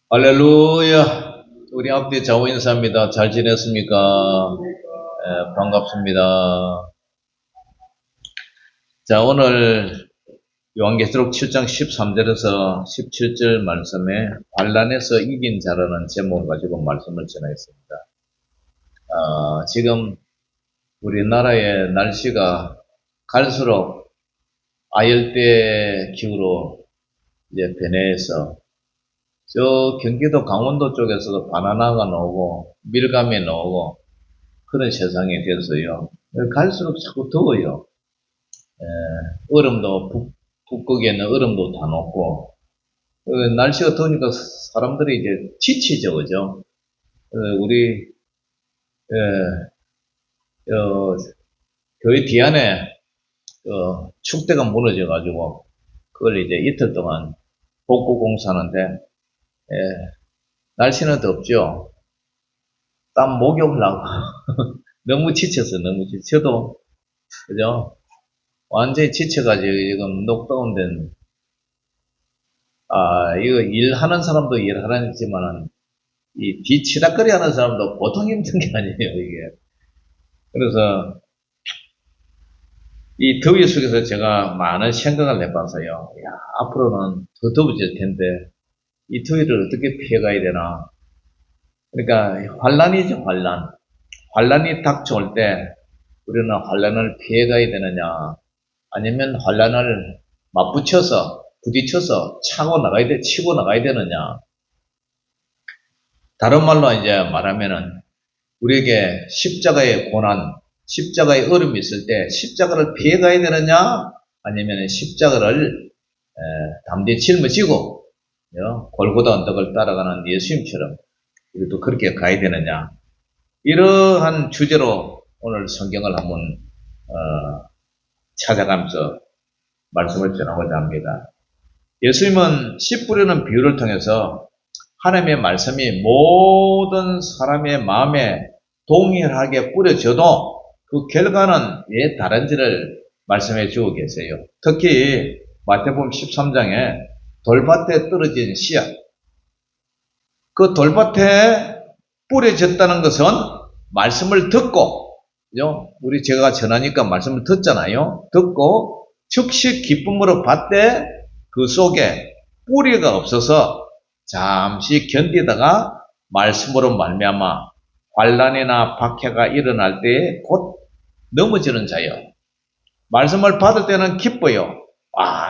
할렐루야. 우리 앞뒤 좌우 인사입니다. 잘 지냈습니까? 반갑습니다. 자, 오늘 요한계시록 7장 13절에서 17절 말씀에 환란에서 이긴 자라는 제목을 가지고 말씀을 전하겠습니다. 지금 우리나라의 날씨가 갈수록 아열대 기후로 이제 변해서 저 경기도 강원도 쪽에서도 바나나가 나오고 밀감이 나오고 그런 세상이 됐어요. 갈수록 자꾸 더워요. 얼음도 북극에는 얼음도 다 녹고 날씨가 더우니까 사람들이 이제 지치죠, 그죠? 우리 교회 뒤안에 축대가 무너져 가지고 그걸 이제 이틀 동안 복구 공사하는데 날씨는 덥죠. 땀 목욕을 하고 너무 지쳤어요. 너무 지쳐. 저도 그죠? 완전히 지쳐가지고 지금 녹다운 데는 이거 일하는 사람도 일하지만은 이 뒤치다거리 하는 사람도 보통 힘든 게 아니에요, 이게. 그래서 이 더위 속에서 제가 많은 생각을 해봐서요. 야, 앞으로는 더 더워질 텐데 이 더위를 어떻게 피해가야 되나. 그러니까 환란이죠, 환란. 환란이 닥쳐올 때 우리는 환란을 피해가야 되느냐, 아니면 환란을 맞붙여서 부딪혀서 치고 나가야 되느냐. 다른 말로 이제 말하면은 우리에게 십자가의 고난, 십자가의 어려움이 있을 때 십자가를 피해가야 되느냐, 아니면 십자가를 담대히 짊어지고 골고다 언덕을 따라가는 예수님처럼 우리도 그렇게 가야 되느냐. 이러한 주제로 오늘 성경을 한번 찾아가면서 말씀을 전하고자 합니다. 예수님은 씨 뿌리는 비유를 통해서 하나님의 말씀이 모든 사람의 마음에 동일하게 뿌려져도 그 결과는 왜 다른지를 말씀해 주고 계세요. 특히 마태복음 13장에 돌밭에 떨어진 씨앗, 그 돌밭에 뿌려졌다는 것은 말씀을 듣고, 우리 제가 전하니까 말씀을 듣잖아요. 듣고 즉시 기쁨으로 받되 그 속에 뿌리가 없어서 잠시 견디다가 말씀으로 말미암아 환란이나 박해가 일어날 때에 곧 넘어지는 자요. 말씀을 받을 때는 기뻐요.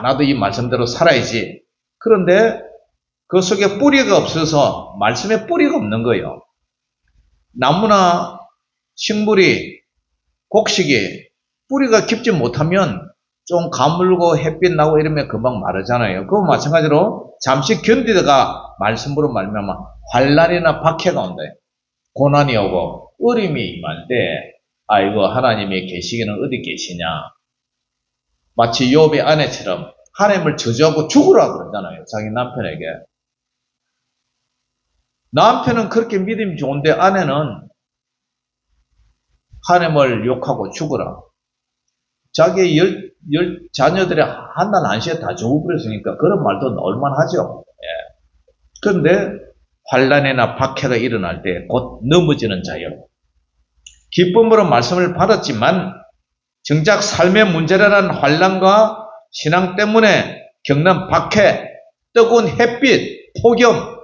나도 이 말씀대로 살아야지. 그런데 그 속에 뿌리가 없어서 말씀에 뿌리가 없는 거예요. 나무나 식물이, 곡식이 뿌리가 깊지 못하면 좀 가물고 햇빛 나고 이러면 금방 마르잖아요. 그거 마찬가지로 잠시 견디다가 말씀으로 말미암아 환란이나 박해가 온다. 고난이 오고 어림이 임할 때 아이고 하나님이 계시기는 어디 계시냐. 마치 욥의 아내처럼 하나님을 저주하고 죽으라 그러잖아요. 자기 남편에게. 남편은 그렇게 믿음이 좋은데 아내는 하나님을 욕하고 죽으라. 자기 열 자녀들이 한 날 한시에 다 죽어버렸으니까 그런 말도 나올만 하죠. 그런데 환란이나 박해가 일어날 때 곧 넘어지는 자요. 기쁨으로 말씀을 받았지만 정작 삶의 문제라는 환란과 신앙 때문에 겪는 박해, 뜨거운 햇빛, 폭염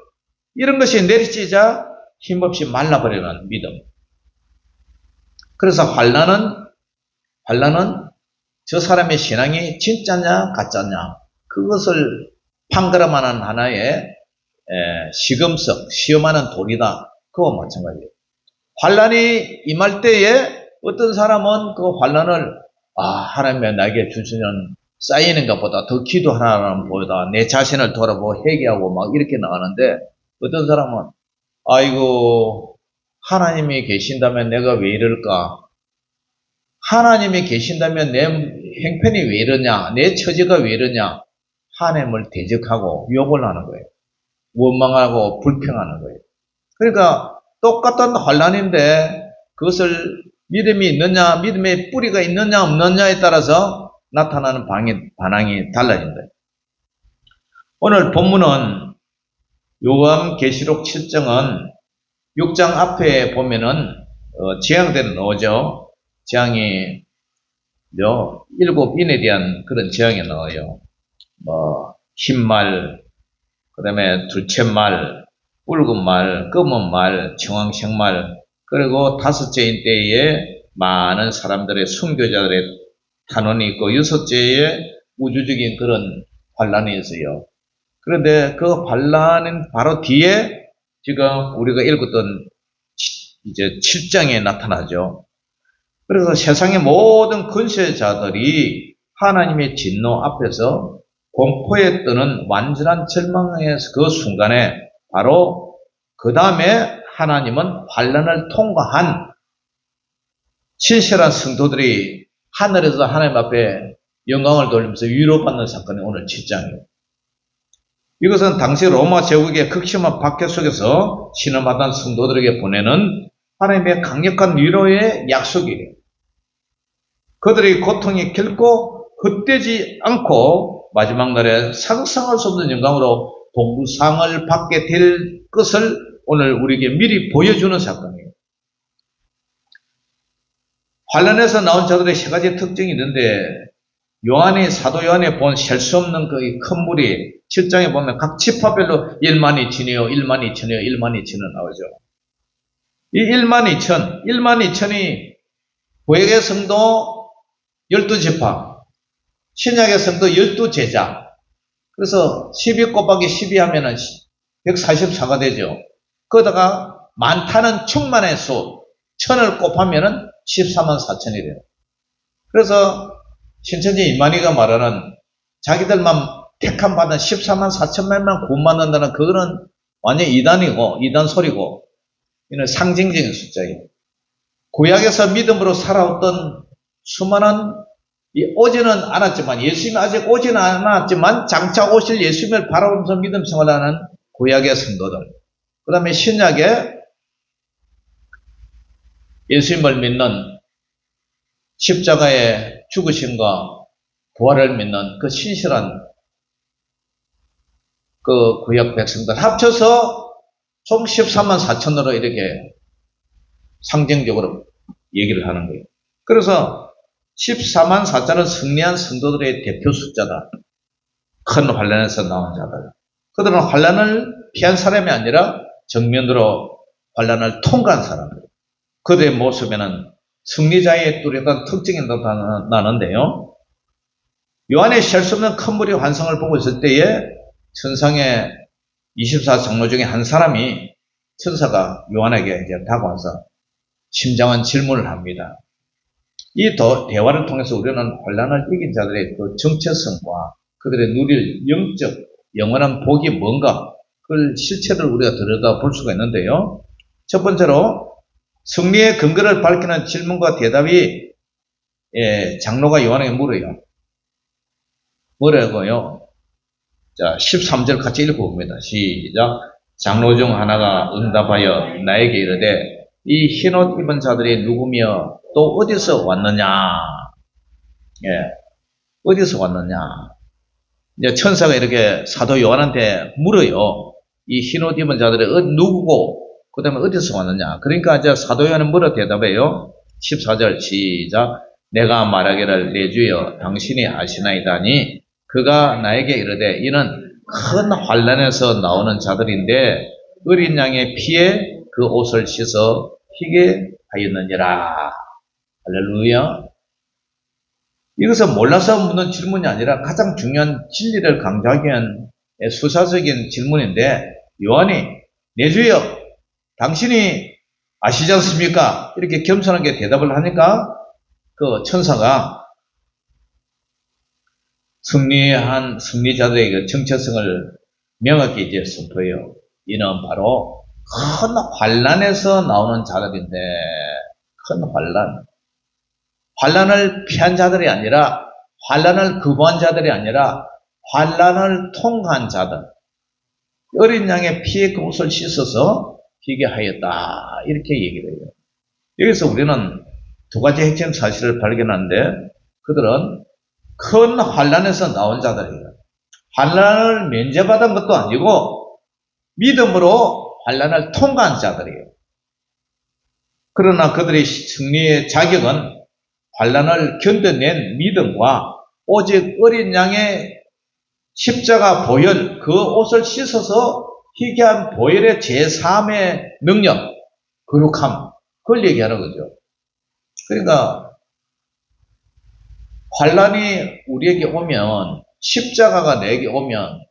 이런 것이 내리치자 힘없이 말라버리는 믿음. 그래서 환란은 저 사람의 신앙이 진짜냐 가짜냐 그것을 판가름하는 하나의 시금석, 시험하는 돌이다. 그와 마찬가지예요. 환란이 임할 때에 어떤 사람은 그 환란을 하나님의 나에게 주시는 쌓이는 것보다 더 기도하라는 보다 내 자신을 돌아보고 회개하고 막 이렇게 나가는데 어떤 사람은 아이고 하나님이 계신다면 내가 왜 이럴까? 하나님이 계신다면 내 행편이 왜 이러냐? 내 처지가 왜 이러냐? 하나님을 대적하고 욕을 하는 거예요. 원망하고 불평하는 거예요. 그러니까 똑같은 환란인데 그것을 믿음이 있느냐, 믿음의 뿌리가 있느냐 없느냐에 따라서 나타나는 반항이 달라진다. 오늘 본문은 요한계시록 7장은 6장 앞에 보면은 재앙들은 나오죠. 재앙이 일곱 인에 대한 그런 재앙이 나와요. 흰말, 그 다음에 둘째 말, 붉은 말, 검은 말, 청황색 말, 그리고 다섯째인 때에 많은 사람들의 순교자들의 탄원이 있고, 여섯째에 우주적인 그런 환란이 있어요. 그런데 그 환란은 바로 뒤에 지금 우리가 읽었던 이제 7장에 나타나죠. 그래서 세상의 모든 권세자들이 하나님의 진노 앞에서 공포에 뜨는 완전한 절망의 그 순간에 바로 그 다음에 하나님은 환란을 통과한 신실한 성도들이 하늘에서 하나님 앞에 영광을 돌리면서 위로받는 사건이 오늘 7장이에요. 이것은 당시 로마 제국의 극심한 박해 속에서 신음하던 성도들에게 보내는 하나님의 강력한 위로의 약속이에요. 그들의 고통이 결코 헛되지 않고 마지막 날에 상상할 수 없는 영광으로 동부상을 받게 될 것을 오늘 우리에게 미리 보여주는 사건이에요. 환란에서 나온 자들의 세 가지 특징이 있는데 사도 요한이 본 셀 수 없는 그 큰 물이 7장에 보면 각 지파별로 1만 2천이요, 1만 2천이요, 1만 2천이 나오죠. 이 1만 2천, 1만 2천이 구약의 성도 12지파, 신약의 성도 12제자. 그래서 12 곱하기 12 하면은 144가 되죠. 거기다가 많다는 충만의 수, 천을 곱하면은 14만 4천이 돼요. 그래서 신천지 이만희가 말하는 자기들만 택함 받은 14만 4천만만 구원받는다는 그거는 완전 이단이고, 이단 소리고, 이는 상징적인 숫자예요. 구약에서 믿음으로 살아왔던 수많은 오지는 않았지만, 예수님이 아직 오지는 않았지만 장차 오실 예수님을 바라보면서 믿음 생활하는 구약의 성도들, 그 다음에 신약에 예수님을 믿는 십자가의 죽으심과 부활을 믿는 그 신실한 그 구약 백성들 합쳐서 총 14만 4천으로 이렇게 상징적으로 얘기를 하는 거예요. 그래서 14만 4천은 승리한 성도들의 대표 숫자다. 큰 환란에서 나온 자들. 그들은 환란을 피한 사람이 아니라 정면으로 환란을 통과한 사람들. 그들의 모습에는 승리자의 뚜렷한 특징이 나타나는데요. 요한의 셀 수 없는 큰 물의 환상을 보고 있을 때에 천상의 24장로 중에 한 사람이 천사가 요한에게 이제 다가와서 심장한 질문을 합니다. 이 대화를 통해서 우리는 환란을 이긴 자들의 그 정체성과 그들의 누릴 영적 영원한 복이 뭔가 그 실체를 우리가 들여다 볼 수가 있는데요. 첫 번째로 승리의 근거를 밝히는 질문과 대답이 장로가 요한에게 물어요. 뭐라고요? 자, 13절 같이 읽어봅니다. 시작. 장로 중 하나가 응답하여 나에게 이르되 이 흰옷 입은 자들이 누구며 또 어디서 왔느냐? 어디서 왔느냐? 이제 천사가 이렇게 사도 요한한테 물어요. 이 흰옷 입은 자들이 누구고 그 다음에 어디서 왔느냐? 그러니까 이제 사도 요한은 뭐라 대답해요? 14절 시작. 내가 말하기를 내 주여 당신이 아시나이다니 그가 나에게 이르되 이는 큰 환란에서 나오는 자들인데 어린 양의 피에 그 옷을 씻어 희게 하였느니라. 할렐루야. 이것은 몰라서 묻는 질문이 아니라 가장 중요한 진리를 강조하기 위한 수사적인 질문인데 요한이 내 주여 당신이 아시지 않습니까? 이렇게 겸손하게 대답을 하니까 그 천사가 승리한 승리자들의 정체성을 명확히 이제 선포해요. 이는 바로 큰 환란에서 나오는 자들인데 큰 환란. 환란을 피한 자들이 아니라 환란을 거부한 자들이 아니라 환란을 통과한 자들. 어린 양의 피에 그 옷을 씻어서 희게 하였다. 이렇게 얘기를 해요. 여기서 우리는 두 가지 핵심 사실을 발견하는데 그들은 큰 환란에서 나온 자들이에요. 환란을 면제받은 것도 아니고 믿음으로 환난을 통과한 자들이에요. 그러나 그들의 승리의 자격은 환난을 견뎌낸 믿음과 오직 어린 양의 십자가 보혈, 그 옷을 씻어서 희귀한 보혈의 제3의 능력, 거룩함, 그걸 얘기하는 거죠. 그러니까 환난이 우리에게 오면, 십자가가 내게 오면,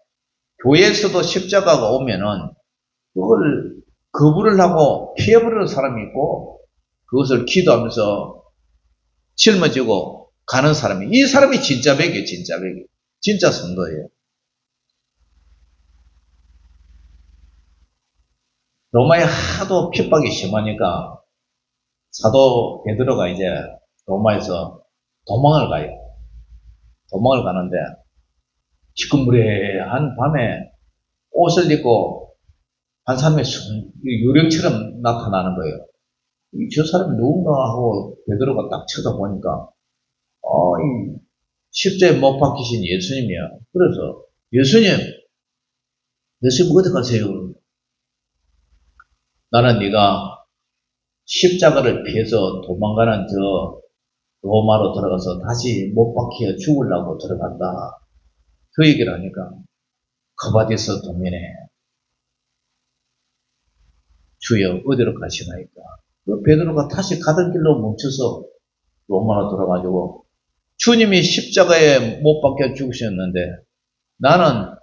교회에서도 십자가가 오면은 그걸 거부를 하고 피해버리는 사람이 있고, 그것을 기도하면서 짊어지고 가는 사람이, 이 사람이 진짜 백이에요, 진짜 백이. 진짜 성도예요. 로마에 하도 핍박이 심하니까 사도 베드로가 이제 로마에서 도망을 가요. 도망을 가는데 시커무레한 밤에 옷을 입고 한 사람의 유령처럼 나타나는 거예요. 저 사람이 누군가 하고 베드로가 딱 쳐다보니까 이 십자에 못 박히신 예수님이야. 그래서 예수님 어디 가세요? 나는 네가 십자가를 피해서 도망가는 저 로마로 들어가서 다시 못 박혀 죽으려고 들어간다. 그 얘기를 하니까 거바디서 도면에 주여 어디로 가시나이까. 그 베드로가 다시 가던 길로 멈춰서 로마로 들어가지고 주님이 십자가에 못 박혀 죽으셨는데 나는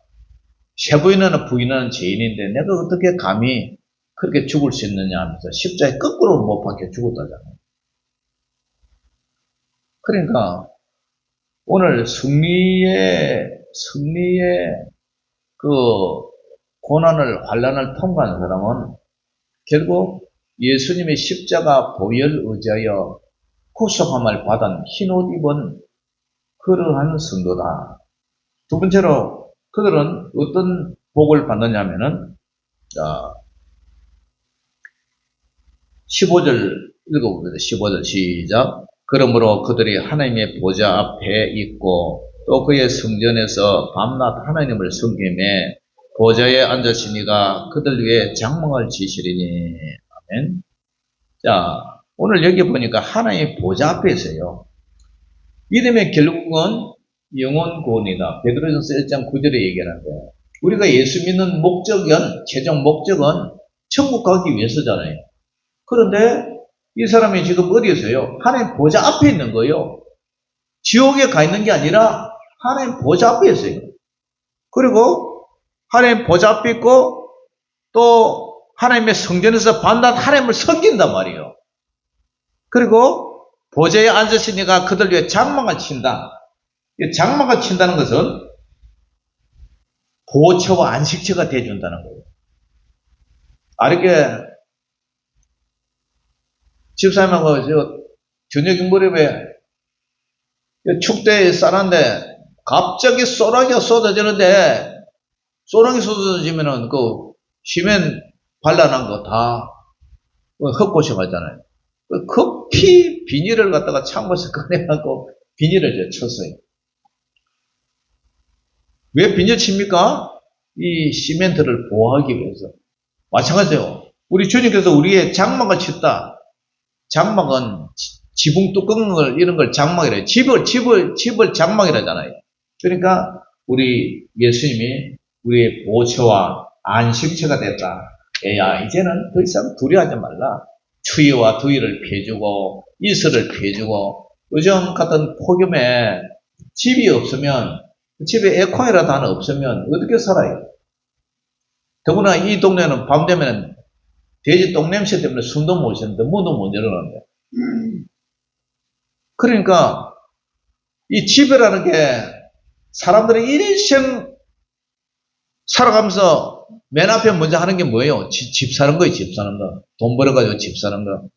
세 부인하는 부인하는 죄인인데 내가 어떻게 감히 그렇게 죽을 수 있느냐 하면서 십자가에 거꾸로 못 박혀 죽었다잖아요. 그러니까 오늘 승리의 그 고난을 환난을 통과한 사람은 결국 예수님의 십자가 보혈 의지하여 구속함을 받은 흰옷 입은 그러한 성도다. 두 번째로 그들은 어떤 복을 받느냐면은 15절 읽어봅니다. 15절 시작. 그러므로 그들이 하나님의 보좌 앞에 있고 또 그의 성전에서 밤낮 하나님을 섬기며 보좌에 앉으시니가 그들 위에 장막을 지시리니. 아멘. 자, 오늘 여기 보니까 하나님의 보좌 앞에 있어요. 믿음의 결국은 영혼 구원이다. 베드로전서 1장 9절에 얘기하는데 우리가 예수 믿는 목적은 최종 목적은 천국 가기 위해서잖아요. 그런데 이 사람이 지금 어디에 있어요? 하나님 보좌 앞에 있는 거예요. 지옥에 가 있는 게 아니라 하나님 보좌 앞에 있어요. 그리고 하나님 보좌 앞에 있고 또 하나님의 성전에서 반드시 하나님을 섬긴단 말이에요. 그리고 보좌에 앉으시니까 그들 위해 장막을 친다. 장막을 친다는 것은 보초와 안식처가 되어준다는 거예요. 이렇게 집사님하고 저녁 무렵에 축대에 싸는데 갑자기 소나기가 쏟아지는데 소나기 쏟아지면은 그 시멘 발라난 거 다 헛것이 가잖아요. 급히 비닐을 갖다가 창고에서 꺼내갖고 비닐을 쳤어요. 왜 비닐 칩니까? 이 시멘트를 보호하기 위해서. 마찬가지예요. 우리 주님께서 우리의 장막을 쳤다. 장막은 지붕 뚜껑을 이런 걸 장막이래요. 집을 장막이라잖아요. 그러니까 우리 예수님이 우리의 보초와 안식처가 됐다. 야, 이제는 더 이상 두려워하지 말라. 추위와 더위를 피해주고 이슬을 피해주고 요즘 같은 폭염에 집이 없으면 집에 에어컨이라도 하나 없으면 어떻게 살아요? 더구나 이 동네는 밤 되면 돼지 똥냄새 때문에 숨도 못 쉬는데 문도 못 열어놓는데. 그러니까 이 집이라는 게 사람들이 일생 살아가면서 맨 앞에 먼저 하는 게 뭐예요? 집 사는 거예요. 집 사는 거. 돈 벌어가지고 집 사는 거.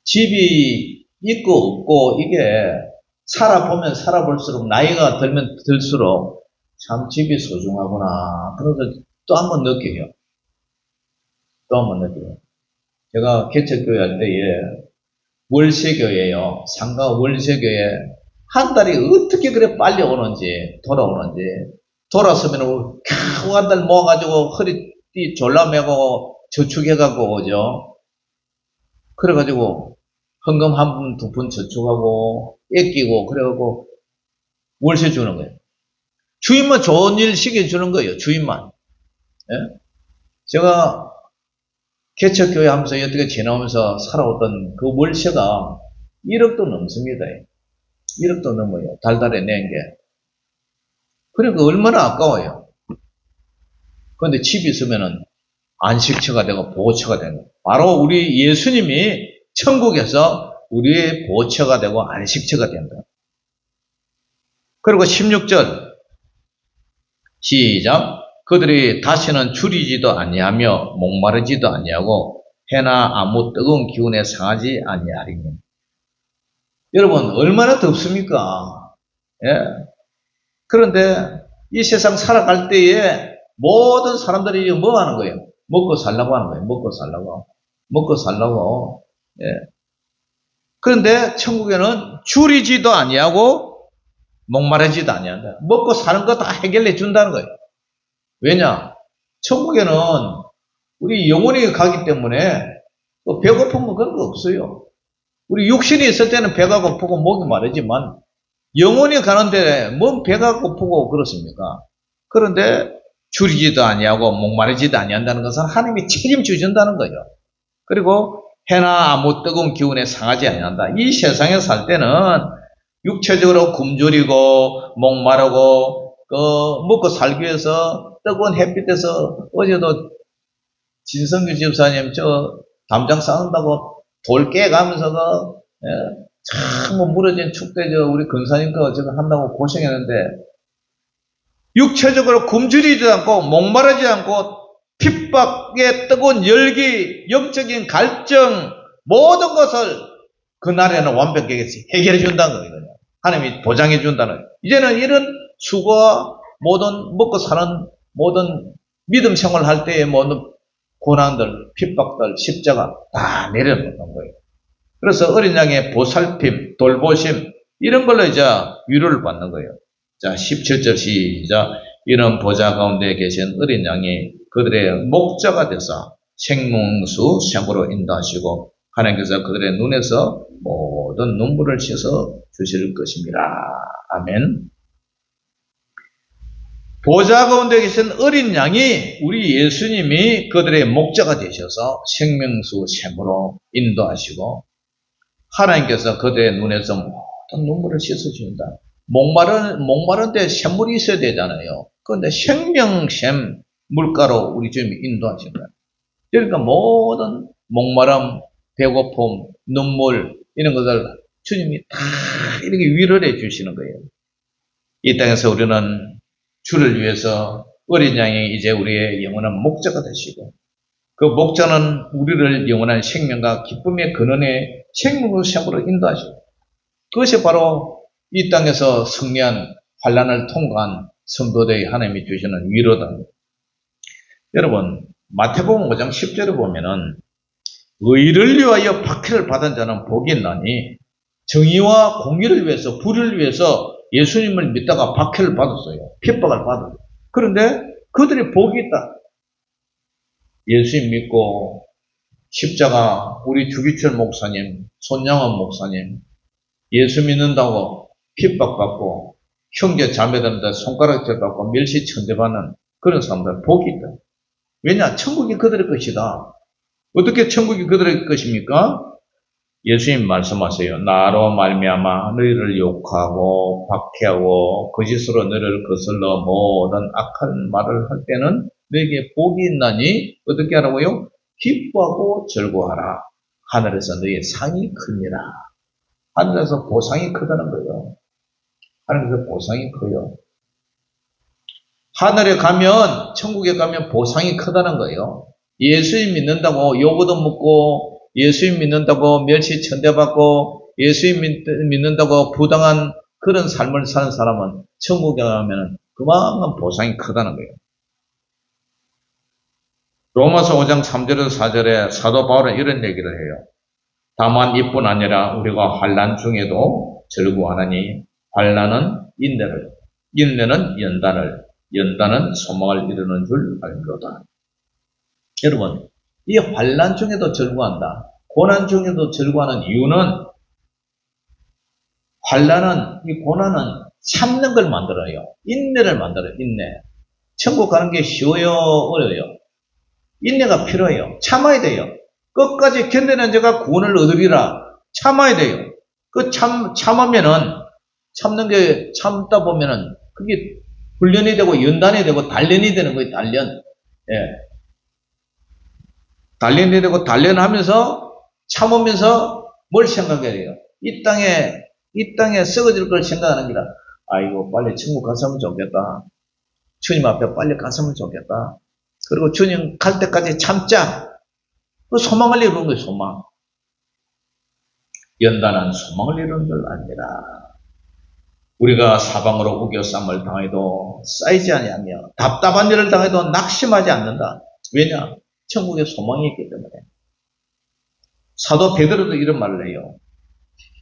집이 있고 없고 이게 살아보면 살아볼수록 나이가 들면 들수록 참 집이 소중하구나. 그래서 또 한 번 느껴요. 또 한 번 느껴요. 제가 개척교회 할 때에 월세교회요. 상가 월세교회 한 달이 어떻게 그래 빨리 오는지 돌아오는지 돌아서면 겨우 한 달 모아가지고 허리띠 졸라매고 저축해가고 오죠. 그래가지고 헌금 한 푼, 두 푼 저축하고 애끼고 그래가지고 월세 주는 거예요. 주인만 좋은 일 시켜주는 거예요. 주인만. 예? 제가 개척교회 하면서 여태까지 지나오면서 살아오던 그 월세가 1억도 넘습니다. 1억도 넘어요. 달달에 낸 게. 그러니까 얼마나 아까워요. 그런데 집이 있으면은 안식처가 되고 보호처가 되는 거예요. 바로 우리 예수님이 천국에서 우리의 보호처가 되고 안식처가 된다. 그리고 16절 시작. 그들이 다시는 줄이지도 아니하며 목마르지도 아니하고 해나 아무 뜨거운 기운에 상하지 아니하리니. 여러분 얼마나 덥습니까? 예? 그런데 이 세상 살아갈 때에 모든 사람들이 뭐 하는 거예요? 먹고 살라고 하는 거예요. 먹고 살라고. 먹고 살라고. 예. 그런데 천국에는 줄이지도 아니하고 목마르지도 아니한다. 먹고 사는 거 다 해결해 준다는 거예요. 왜냐? 천국에는 우리 영혼이 가기 때문에 배고프면 그런 거 없어요. 우리 육신이 있을 때는 배가 고프고 목이 마르지만 영혼이 가는데 뭔 배가 고프고 그렇습니까? 그런데 줄이지도 아니하고 목마르지도 아니한다는 것은 하나님이 책임져 준다는 거예요. 그리고 해나 아무 뜨거운 기운에 상하지 아니한다. 이 세상에 살 때는 육체적으로 굶주리고 목마르고 먹고 살기 위해서 뜨거운 햇빛에서 어제도 진성규 집사님 담장 쌓는다고 돌 깨가면서 참 무너진 축대 우리 근사님 거 지금 한다고 고생했는데 육체적으로 굶주리지 않고 목마르지 않고 핍박의 뜨거운 열기, 영적인 갈증 모든 것을 그날에는 완벽하게 해결해 준다는 거예요. 하나님이 보장해 준다는 거예요. 이제는 이런 수고와 모든 먹고 사는 모든 믿음 생활할 때의 모든 고난들, 핍박들, 십자가 다 내려놓는 거예요. 그래서 어린 양의 보살핌, 돌보심 이런 걸로 이제 위로를 받는 거예요. 자, 17절 시작. 이런 보좌 가운데 계신 어린 양이 그들의 목자가 되사 생명수 샘으로 인도하시고 하나님께서 그들의 눈에서 모든 눈물을 씻어 주실 것입니다. 아멘. 보좌 가운데 계신 어린 양이 우리 예수님이 그들의 목자가 되셔서 생명수 샘으로 인도하시고 하나님께서 그들의 눈에서 모든 눈물을 씻어준다. 목마른데 샘물이 있어야 되잖아요. 그런데 생명샘 물가로 우리 주님이 인도하신다. 그러니까 모든 목마름, 배고픔, 눈물 이런 것을 주님이 다 이렇게 위로를 해주시는 거예요. 이 땅에서 우리는 주를 위해서 어린 양이 이제 우리의 영원한 목자가 되시고 그 목자는 우리를 영원한 생명과 기쁨의 근원의 생명의 샘으로 인도하시고 그것이 바로 이 땅에서 승리한 환난을 통과한 성도들의 하나님이 주시는 위로다. 여러분 마태복음 5장 10절에 보면은 의를 위하여 박해를 받은 자는 복이 있나니 정의와 공의를 위해서 불의를 위해서 예수님을 믿다가 박해를 받았어요. 핍박을 받았어요. 그런데 그들이 복이 있다. 예수님 믿고 십자가 우리 주기철 목사님, 손양원 목사님 예수 믿는다고 핍박받고 형제 자매들한테 손가락질 받고 멸시천대받는 그런 사람들 복이 있다. 왜냐? 천국이 그들의 것이다. 어떻게 천국이 그들의 것입니까? 예수님 말씀하세요. 나로 말미암아 너희를 욕하고 박해하고 거짓으로 너희를 거슬러 모든 악한 말을 할 때는 너에게 복이 있나니 어떻게 하라고요? 기뻐하고 즐거워하라. 하늘에서 너희의 상이 큽니다. 하늘에서 보상이 크다는 거예요. 하늘에서 보상이 커요. 하늘에 가면 천국에 가면 보상이 크다는 거예요. 예수님 믿는다고 요구도 묻고 예수님 믿는다고 멸시 천대받고 예수님 믿는다고 부당한 그런 삶을 사는 사람은 천국에 가면 그만큼 보상이 크다는 거예요. 로마서 5장 3절에서 4절에 사도 바울은 이런 얘기를 해요. 다만 이뿐 아니라 우리가 환난 중에도 즐거워하나니 환난은 인내를, 인내는 연단을, 연단은 소망을 이루는 줄 알거다. 여러분, 이 환난 중에도 절구한다. 고난 중에도 절구하는 이유는 환난은, 이 고난은 참는 걸 만들어요. 인내를 만들어요. 인내. 천국 가는 게 쉬워요? 어려워요? 인내가 필요해요. 참아야 돼요. 끝까지 견디는 자가 구원을 얻으리라. 참아야 돼요. 참으면은, 참는 게 참다 보면은 그게 훈련이 되고 연단이 되고 단련이 되는 거예요. 단련. 예. 단련이 되고 단련하면서 참으면서 뭘 생각해야 돼요? 이 땅에 썩어질 걸 생각하는 게 아니라, 아이고, 빨리 천국 갔으면 좋겠다. 주님 앞에 빨리 갔으면 좋겠다. 그리고 주님 갈 때까지 참자. 그 소망을 이루는 거예요, 소망. 연단한 소망을 이루는 줄 아니라. 우리가 사방으로 우겨쌈을 당해도 쌓이지 아니하며 답답한 일을 당해도 낙심하지 않는다. 왜냐? 천국에 소망이 있기 때문에. 사도 베드로도 이런 말을 해요.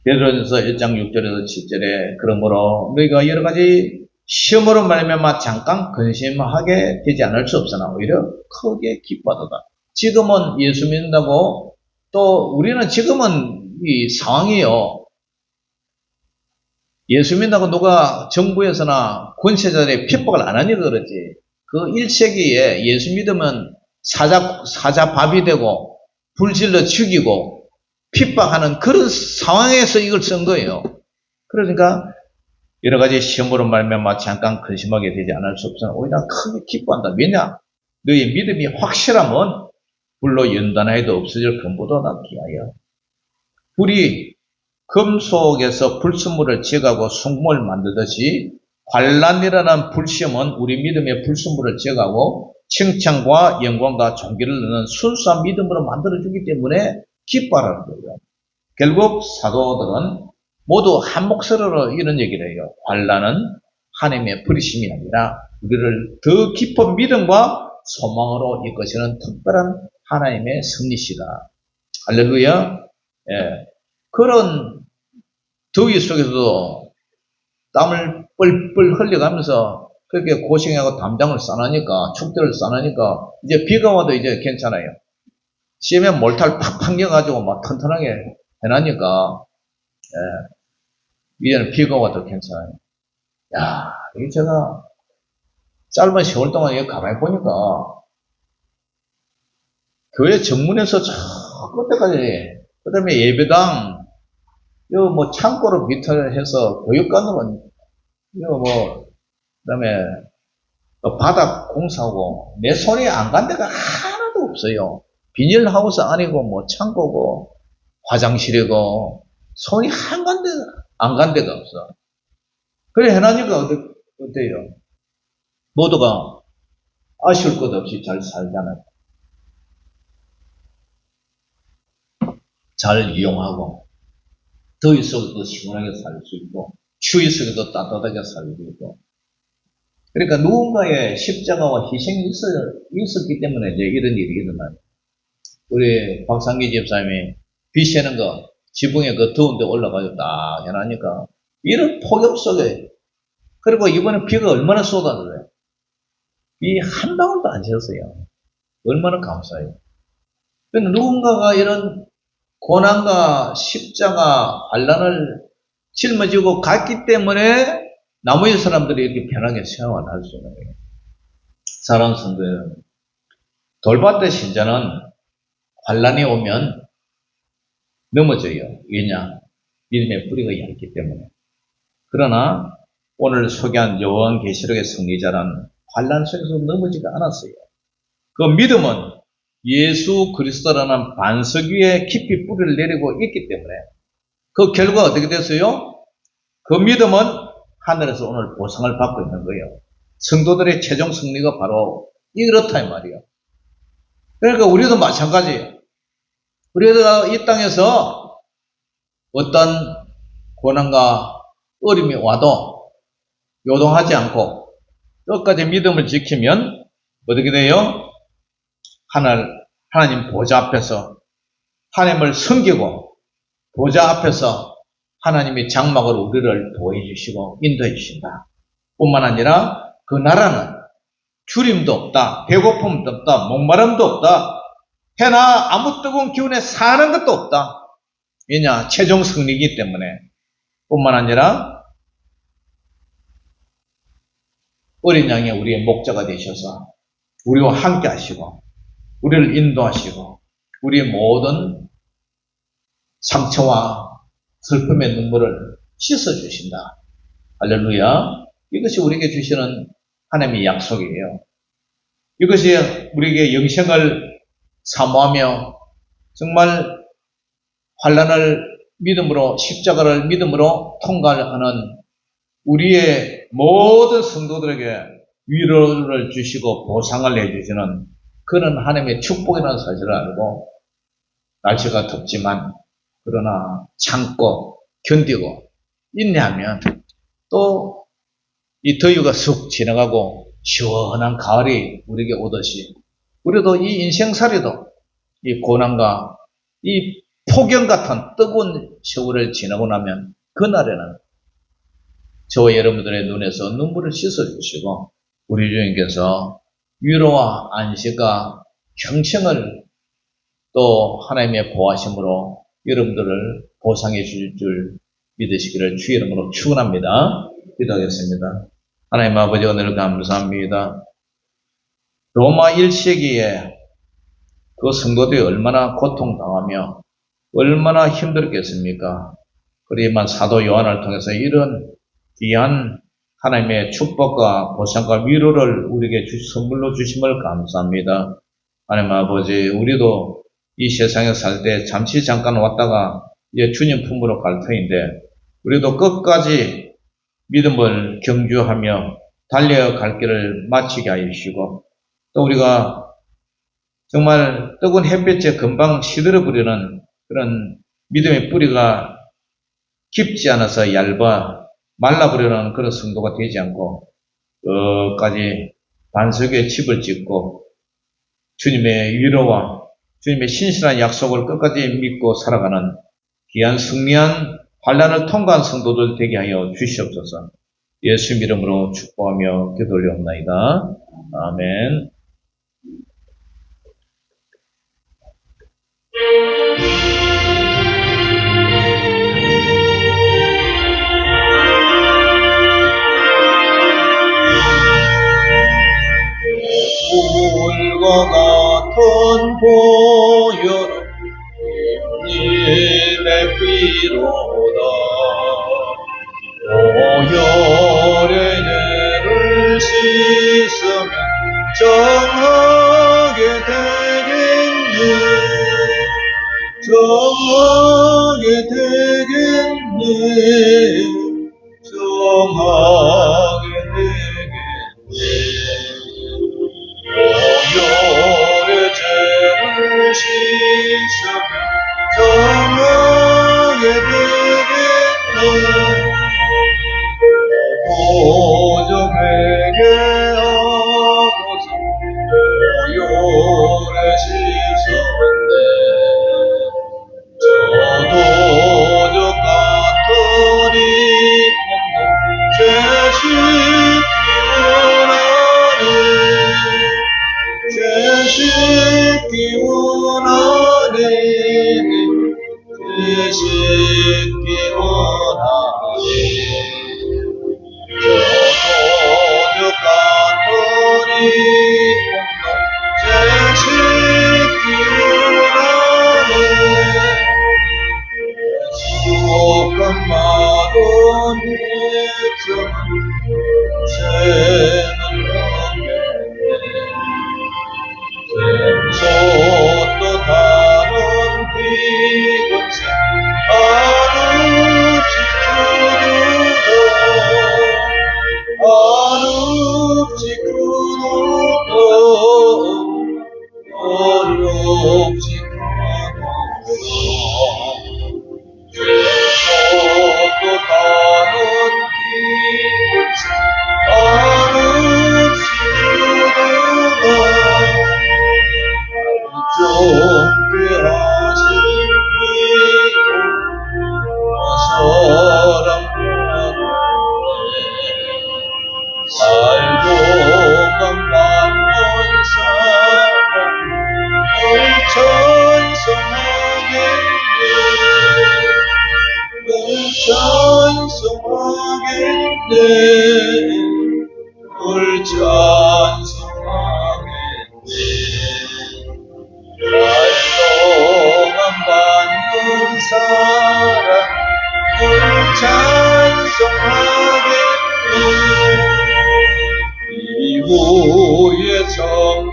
베드로전서 1장 6절에서 7절에 그러므로 너희가 여러 가지 시험으로 말미암아 잠깐 근심하게 되지 않을 수 없으나 오히려 크게 기뻐하도다. 지금은 예수 믿는다고 또 우리는 지금은 이 상황이요. 예수 믿는다고 누가 정부에서나 권세자들의 핍박을 안 하니까 그렇지. 그 1세기에 예수 믿으면 사자밥이 되고 불질러 죽이고 핍박하는 그런 상황에서 이걸 쓴 거예요. 그러니까 여러 가지 시험으로 말미암아 잠깐 근심하게 되지 않을 수 없으나 오히려 크게 기뻐한다. 왜냐? 너의 믿음이 확실하면 불로 연단하여도 없어질 금보다 낫기하여. 불이 금속에서 불순물을 제거하고 순금을 만들듯이 환난이라는 불시험은 우리 믿음의 불순물을 제거하고 칭찬과 영광과 존귀를 넣는 순수한 믿음으로 만들어주기 때문에 기뻐하라는 거예요. 결국 사도들은 모두 한 목소리로 이런 얘기를 해요. 환난은 하나님의 부르심이 아니라 우리를 더 깊은 믿음과 소망으로 이끄시는 특별한 하나님의 섭리시다. 할렐루야. 예. 그런 더위 속에서도 땀을 뻘뻘 흘려가면서 그렇게 고생하고 담장을 싸나니까, 축대를 싸나니까, 이제 비가 와도 이제 괜찮아요. 시험에 몰탈 팍팍 넣어가지고 막 튼튼하게 해놨으니까, 이제는 비가 와도 괜찮아요. 야, 이게 제가 짧은 세월 동안 여기 가만히 보니까, 교회 정문에서 저 끝에까지, 그 다음에 예배당, 요 뭐 창고로 밑을 해서 교육관으로, 요 뭐, 그 다음에 바닥 공사하고 내 손이 안 간 데가 하나도 없어요. 비닐하우스 아니고 뭐 창고고 화장실이고 손이 안 간 데가 없어. 그래 해나니까 어때요? 모두가 아쉬울 것 없이 잘 살잖아요. 잘 이용하고 더위 속에도 시원하게 살 수 있고 추위 속에도 따뜻하게 살고 있고. 그러니까 누군가의 십자가와 희생이 있었기 때문에 이제 이런 일이 일어나요. 우리 박상기 집사님이 비 새는 거 지붕에 그 더운데 올라가지고 딱 해놨으니까 이런 폭염 속에, 그리고 이번에 비가 얼마나 쏟아져요. 비 한 방울도 안 쳤어요. 얼마나 감사해요. 그러니까 누군가가 이런 고난과 십자가 환난을 짊어지고 갔기 때문에 나머지 사람들이 이렇게 편하게 생활할 수 있는 거예요. 사랑하는 성도 여러분, 돌밭의 신자는 환난이 오면 넘어져요. 왜냐? 믿음의 뿌리가 얇기 때문에. 그러나 오늘 소개한 요한계시록의 승리자는 환난 속에서 넘어지지 않았어요. 그 믿음은 예수 그리스도라는 반석 위에 깊이 뿌리를 내리고 있기 때문에 그 결과가 어떻게 됐어요? 그 믿음은 하늘에서 오늘 보상을 받고 있는 거예요. 성도들의 최종 승리가 바로 이렇다 이 말이에요. 그러니까 우리도 마찬가지예요. 우리가 이 땅에서 어떤 고난과 어려움이 와도 요동하지 않고 끝까지 믿음을 지키면 어떻게 돼요? 하나님 보좌 앞에서 하나님을 섬기고 보좌 앞에서 하나님이 장막으로 우리를 보호해 주시고 인도해 주신다. 뿐만 아니라 그 나라는 주림도 없다, 배고픔도 없다, 목마름도 없다, 해나 아무 뜨거운 기운에 사는 것도 없다. 왜냐? 최종 승리이기 때문에. 뿐만 아니라 어린 양이 우리의 목자가 되셔서 우리와 함께 하시고 우리를 인도하시고 우리의 모든 상처와 슬픔의 눈물을 씻어주신다. 할렐루야. 이것이 우리에게 주시는 하나님의 약속이에요. 이것이 우리에게 영생을 사모하며 정말 환난을 믿음으로, 십자가를 믿음으로 통과하는 우리의 모든 성도들에게 위로를 주시고 보상을 해주시는 그런 하나님의 축복이라는 사실을 알고, 날씨가 덥지만 그러나 참고 견디고 인내하면 또 이 더위가 쑥 지나가고 시원한 가을이 우리에게 오듯이 우리도 이 인생살이도 이 고난과 이 폭염 같은 뜨거운 세월을 지나고 나면 그날에는 저와 여러분들의 눈에서 눈물을 씻어주시고 우리 주님께서 위로와 안식과 평생을 또 하나님의 보호하심으로 여러분들을 보상해 주실 줄 믿으시기를 주의 이름으로 축원합니다. 기도하겠습니다. 하나님 아버지, 오늘 감사합니다. 로마 1세기에 그 성도들이 얼마나 고통당하며 얼마나 힘들겠습니까? 그리만 사도 요한을 통해서 이런 귀한 하나님의 축복과 보상과 위로를 우리에게 선물로 주심을 감사합니다. 하나님 아버지, 우리도 이 세상에 살 때 잠시 잠깐 왔다가 이제 주님 품으로 갈 터인데 우리도 끝까지 믿음을 경주하며 달려갈 길을 마치게 하여 주시고, 또 우리가 정말 뜨거운 햇볕에 금방 시들어버리는 그런 믿음의 뿌리가 깊지 않아서 얇아 말라버리는 그런 성도가 되지 않고 끝까지 반석에 집을 짓고 주님의 위로와 주님의 신실한 약속을 끝까지 믿고 살아가는 귀한 승리한 환난을 통과한 성도들 되게 하여 주시옵소서. 예수 이름으로 축복하며 기도 올려옵나이다. 아멘. 물과 같은 보혈은 님의 피로다. 보혈의 죄를 씻으면 정하게 되겠네. 정하게 되겠네. 정하게 되겠네. 보혈의 죄를 씻으면 정하게 되겠네. 오적에게 하고서 보혈에 씻었네. 저 도적 같은 이 몸도 죄 씻기 원하네. 죄 씻기 원하네. 저도적 같은 이 몸도 죄 씻기 원하네. 수억한 많은 백성은 죄는 없겠네. 샘솟도 다른 피곤새 아는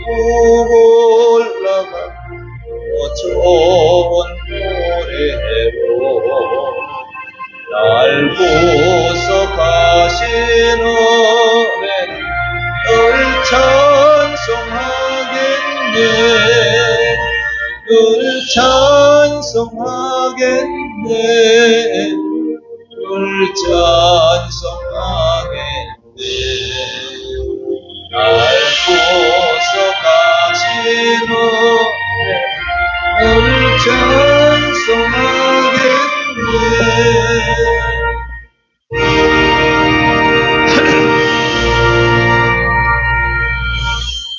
부고 올라가 좋은 노래로 날 구속하신 은혜를 늘 찬송하겠네 늘 찬송하겠네 늘 찬송하겠네